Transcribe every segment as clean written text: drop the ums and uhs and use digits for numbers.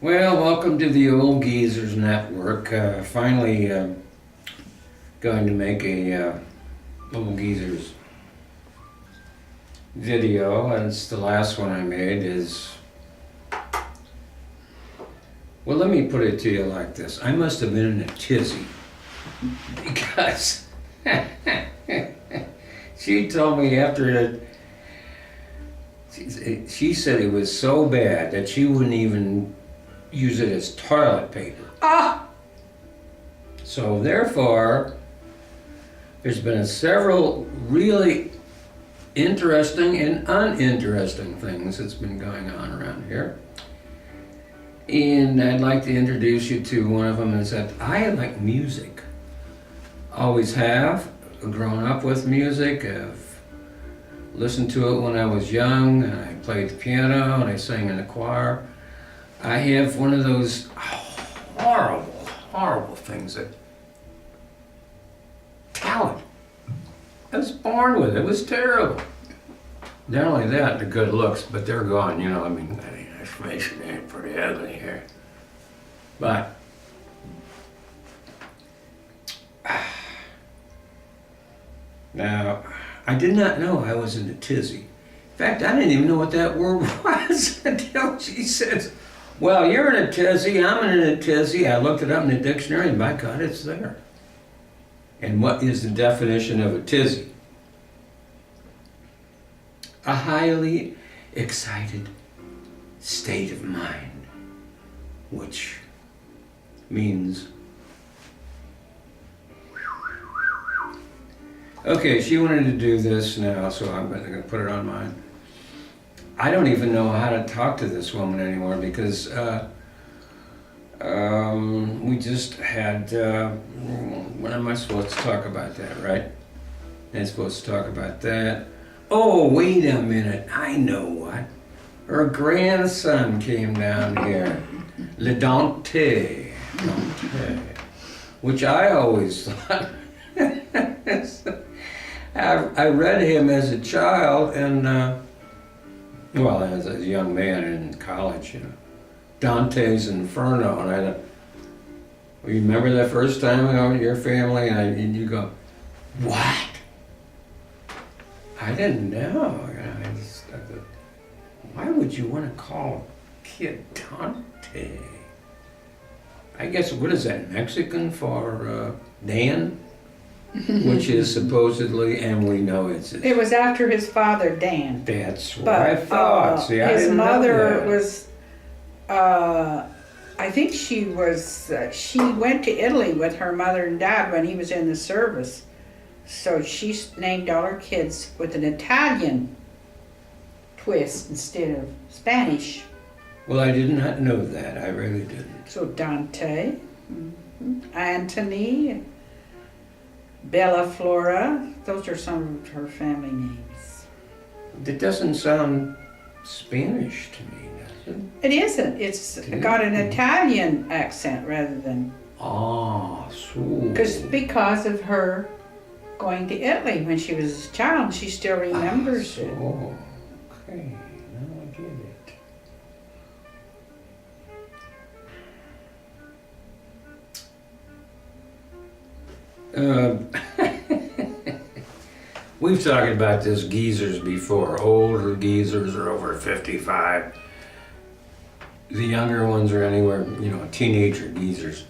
Well, welcome to the Old Geezers Network. Finally going to make a Old Geezers video. It's the last one I made is... Well, let me put it to you like this. I must have been in a tizzy because she told me after it, she said it was so bad that she wouldn't even use it as toilet paper. Ah! So therefore, there's been several really interesting and uninteresting things that's been going on around here. And I'd like to introduce you to one of them is that I like music. Always have, grown up with music. I've listened to it when I was young, and I played the piano, and I sang in the choir. I have one of those horrible, horrible things that talent. I was born with it. It was terrible. Not only that, the good looks, but they're gone. You know, I mean, this face ain't pretty ugly here. But now, I did not know I was in a tizzy. In fact, I didn't even know what that word was until she says, well, you're in a tizzy, I'm in a tizzy. I looked it up in the dictionary, and by God, it's there. And what is the definition of a tizzy? A highly excited state of mind, which means... Okay, she wanted to do this now, so I'm going to put it on mine. I don't even know how to talk to this woman anymore because we just had, when am I supposed to talk about that, right? I'm supposed to talk about that. Oh, wait a minute, I know what. Her grandson came down here, Le Dante, which I always thought, I read him as a child and, well, as a young man in college, you know, Dante's Inferno, and I remember the first time I went to your family, and you go, what? I didn't know. I thought, why would you want to call a kid Dante? I guess, what is that, Mexican for Dan? Which is supposedly, and we know it's... It was after his father, Dan. That's what I thought. See, I his didn't know mother that. was, I think she was, she went to Italy with her mother and dad when he was in the service. So she named all her kids with an Italian twist instead of Spanish. Well, I did not know that. I really didn't. So Dante, Anthony, Bella Flora, those are some of her family names. It doesn't sound Spanish to me, does it? It isn't. It's got an Italian accent rather than... Ah, so... Because of her going to Italy when she was a child, she still remembers it. Oh, okay. Now I get it. We've talked about this geezers before. Older geezers are over 55. The younger ones are anywhere, you know, teenager geezers.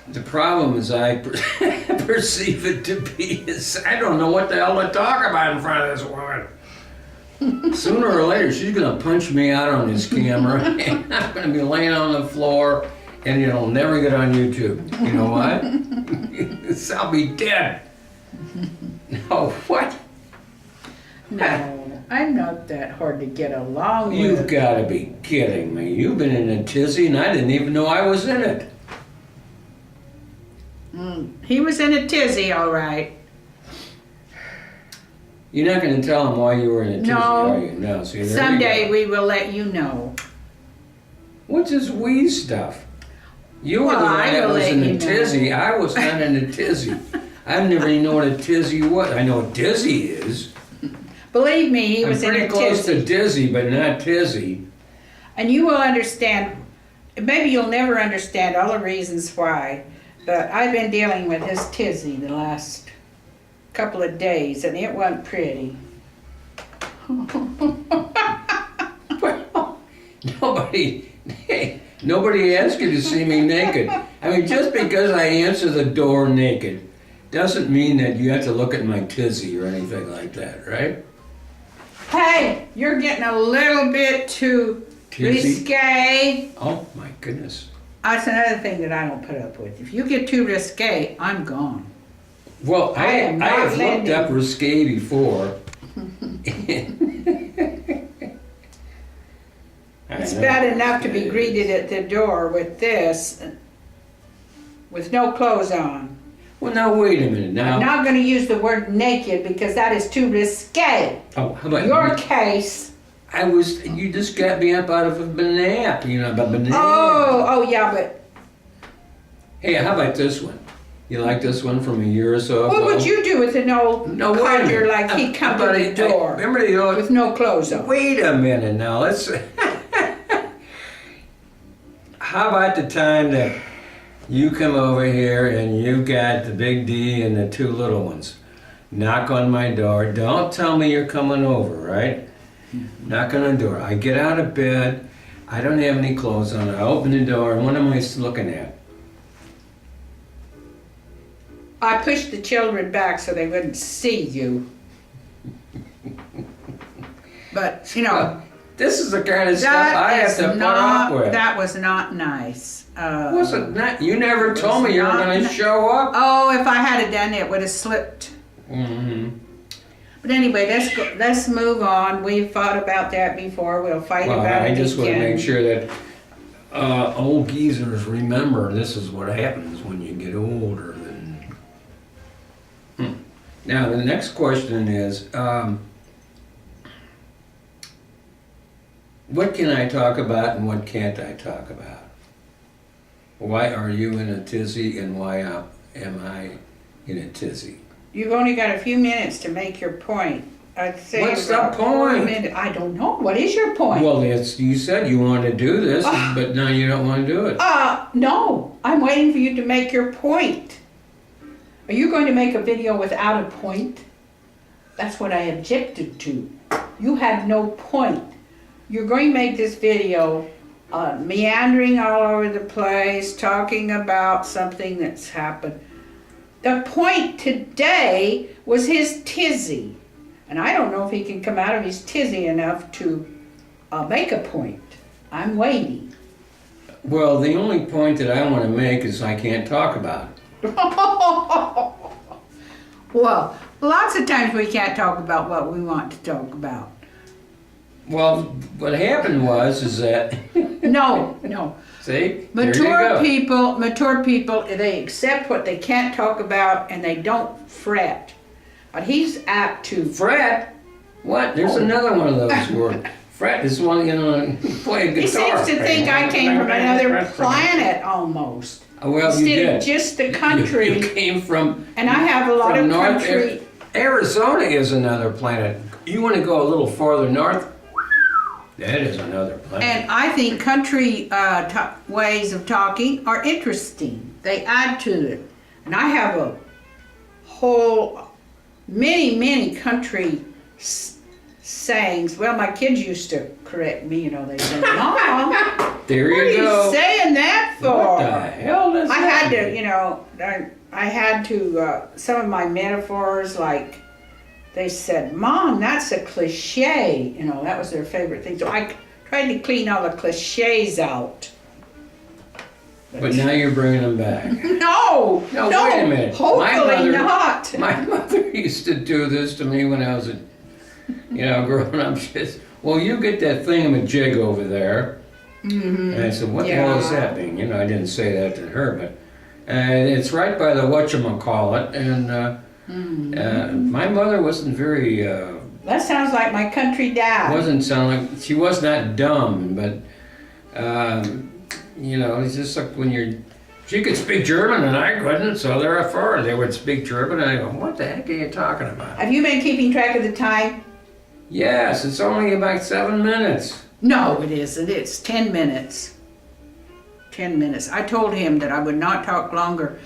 The problem is I perceive it to be is I don't know what the hell to talk about in front of this woman. Sooner or later, she's going to punch me out on this camera, and I'm going to be laying on the floor, and it'll never get on YouTube. You know what? I'll be dead. No, what? No, I'm not that hard to get along with. You've got to be kidding me. You've been in a tizzy, and I didn't even know I was in it. He was in a tizzy, all right. You're not going to tell him why you were in a tizzy, No. are you? No. See, there Someday you we will let you know. go. What's this wee stuff? You were Well, the one I that will was let in you a know. tizzy. I was not in a tizzy. I've never even known what a tizzy was. I know what dizzy is. Believe me, he was I'm in pretty a close tizzy. to dizzy, but not tizzy. And you will understand maybe you'll never understand all the reasons why, but I've been dealing with his tizzy the last couple of days, and it wasn't pretty. Well, nobody asked you to see me naked. I mean, just because I answer the door naked doesn't mean that you have to look at my tizzy or anything like that, right? Hey, you're getting a little bit too Tizzy? risque. Oh my goodness. That's another thing that I don't put up with. If you get too risque, I'm gone. Well, I am not have looked letting- up risque before. It's bad enough to be greeted at the door with this, with no clothes on. Well, now wait a minute. Now, I'm not going to use the word naked because that is too risque. oh, how about Your you? case. You just got me up out of a banana, a banana. Oh, yeah, but Hey, how about this one? You like this one from a year or so ago? what would you do with an old No, wait a codger minute. like he come to How about the door Remember the old... with no clothes on? Wait a minute now, let's... How about the time that you come over here and you got the big D and the two little ones? Knock on my door. Don't tell me you're coming over, right? Knock on the door. I get out of bed. I don't have any clothes on. I open the door, and what am I looking at? I pushed the children back so they wouldn't see you. But, This is the kind of stuff I have to put up with. That was not nice. Wasn't that? You never told me you were not going to ni- show up. Oh, if I had done it, would have slipped. Mm-hmm. But anyway, let's move on. We've fought about that before. We'll fight Well, about it I just want to again. make sure that old geezers remember this is what happens when you get older. Now, the next question is, what can I talk about and what can't I talk about? Why are you in a tizzy and why am I in a tizzy? You've only got a few minutes to make your point. I'd say What's the about 4 point? minutes. I don't know. What is your point? Well, you said you wanted to do this, but now you don't want to do it. No. I'm waiting for you to make your point. Are you going to make a video without a point? That's what I objected to. You have no point. You're going to make this video meandering all over the place, talking about something that's happened. The point today was his tizzy. And I don't know if he can come out of his tizzy enough to make a point. I'm waiting. Well, the only point that I want to make is I can't talk about it. Well, lots of times we can't talk about what we want to talk about. Well, what happened is that, No. see, there you go. Mature people, they accept what they can't talk about and they don't fret. But he's apt to Fret? What? There's another one of those words. Fret is one, play a guitar. He seems to think I came from another planet almost. Well, you Instead did. of just the country. You came from... And I have a lot from of North country. Arizona is another planet. You want to go a little farther north? That is another planet. And I think country ways of talking are interesting. They add to it. And I have a whole, many country sayings. Well, my kids used to correct me, they said, Mom, There what are you go. you saying that for? What the hell does I that had mean? to, I had to, some of my metaphors, like, they said, Mom, that's a cliche. That was their favorite thing. So I tried to clean all the cliches out. But now you're bringing them back. No, No, wait a minute. Hopefully not. My mother used to do this to me when I was, growing up. She says, well, you get that thingamajig over there. Mm-hmm. And I said, what the hell does that mean? I didn't say that to her, but it's right by the whatchamacallit. And my mother wasn't very... That sounds like my country dad. She was not dumb, but... it's just like when she could speak German and I couldn't, so therefore they would speak German and I go, what the heck are you talking about? Have you been keeping track of the time? Yes, it's only about 7 minutes. No, it isn't. It's 10 minutes. 10 minutes. I told him that I would not talk longer.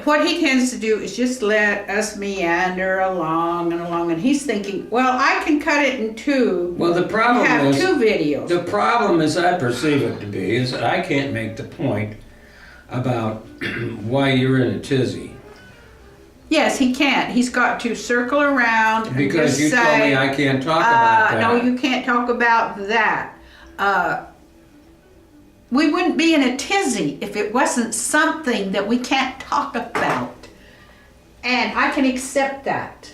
What he tends to do is just let us meander along and along, and he's thinking, well, I can cut it in two. Well, the problem Have is, two videos. the problem as I perceive it to be is that I can't make the point about why you're in a tizzy. Yes, he can't. He's got to circle around and Because just you say, told me I can't talk about that. no, you can't talk about that. We wouldn't be in a tizzy if it wasn't something that we can't talk about. And I can accept that.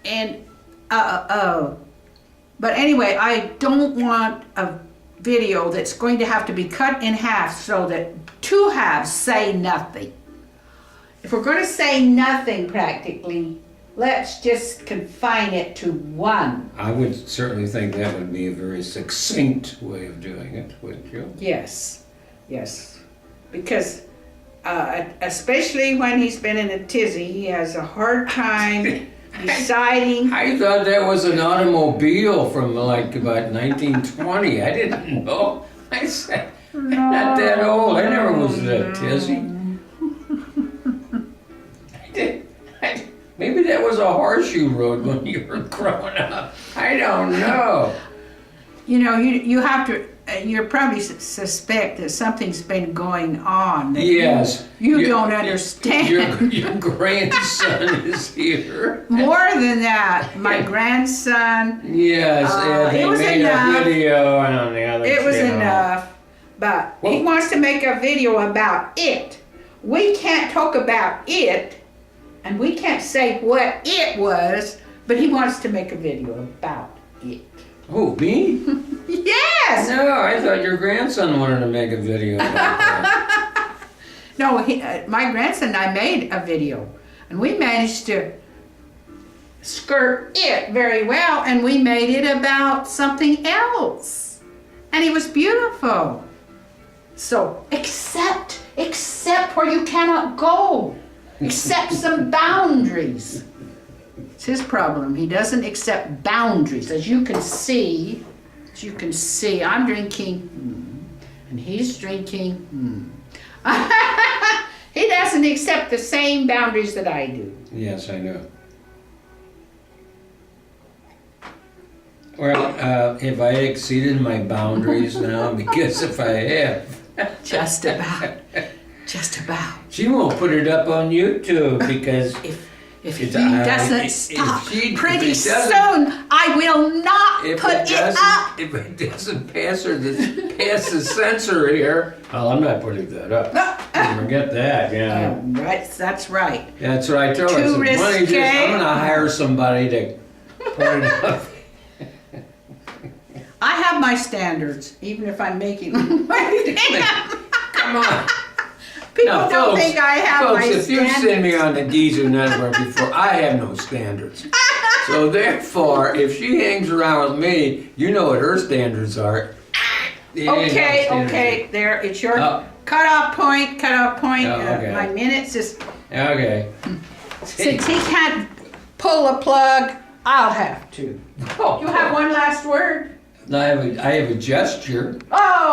And, but anyway, I don't want a video that's going to have to be cut in half so that two halves say nothing. If we're going to say nothing practically, let's just confine it to one. I would certainly think that would be a very succinct way of doing it, wouldn't you? Yes, yes. Because especially when he's been in a tizzy, he has a hard time deciding. I thought that was an automobile from like about 1920. I didn't know. I said, I'm not that old. I never was in a tizzy. Maybe that was a horseshoe road when you were growing up. I don't know. You know, you have to, you probably suspect that something's been going on. That Yes. You don't understand. Your grandson is here. More than that, my grandson, Yes, and it they was made enough. a video and on the other it was channel. enough. But he Well- wants to make a video about it. We can't talk about it, and we can't say what it was, but he wants to make a video about it. Oh, me? Yes! No, I thought your grandson wanted to make a video about that. No, my grandson and I made a video, and we managed to skirt it very well, and we made it about something else. And it was beautiful. So, accept where you cannot go. Accept some boundaries. It's his problem. He doesn't accept boundaries. As you can see, I'm drinking, and he's drinking. He doesn't accept the same boundaries that I do. Yes, I know. Well, have I exceeded my boundaries now? Because if I have, Just about. Just about. she won't put it up on YouTube because If he It's, doesn't if stop she- pretty if it doesn't- soon, I will not if put it it up. doesn't, if it doesn't pass the censor here, well, I'm not putting that up. Forget that. Yeah, Right, that's right. that's what I told her. I Too said, "Why don't you just- risque. I'm gonna hire somebody to put it up." I have my standards, even if I'm making money. Come on. People Now, don't folks, think I have folks, my if you've standards. seen me on the Geezer Network before, I have no standards. So therefore, if she hangs around with me, you know what her standards are. There ain't no Okay, standards. okay, there, it's your Oh. cutoff point. Oh, okay. My minutes is, Okay. since he can't pull a plug, I'll have to. Oh, You have one last word? I have a gesture. Oh!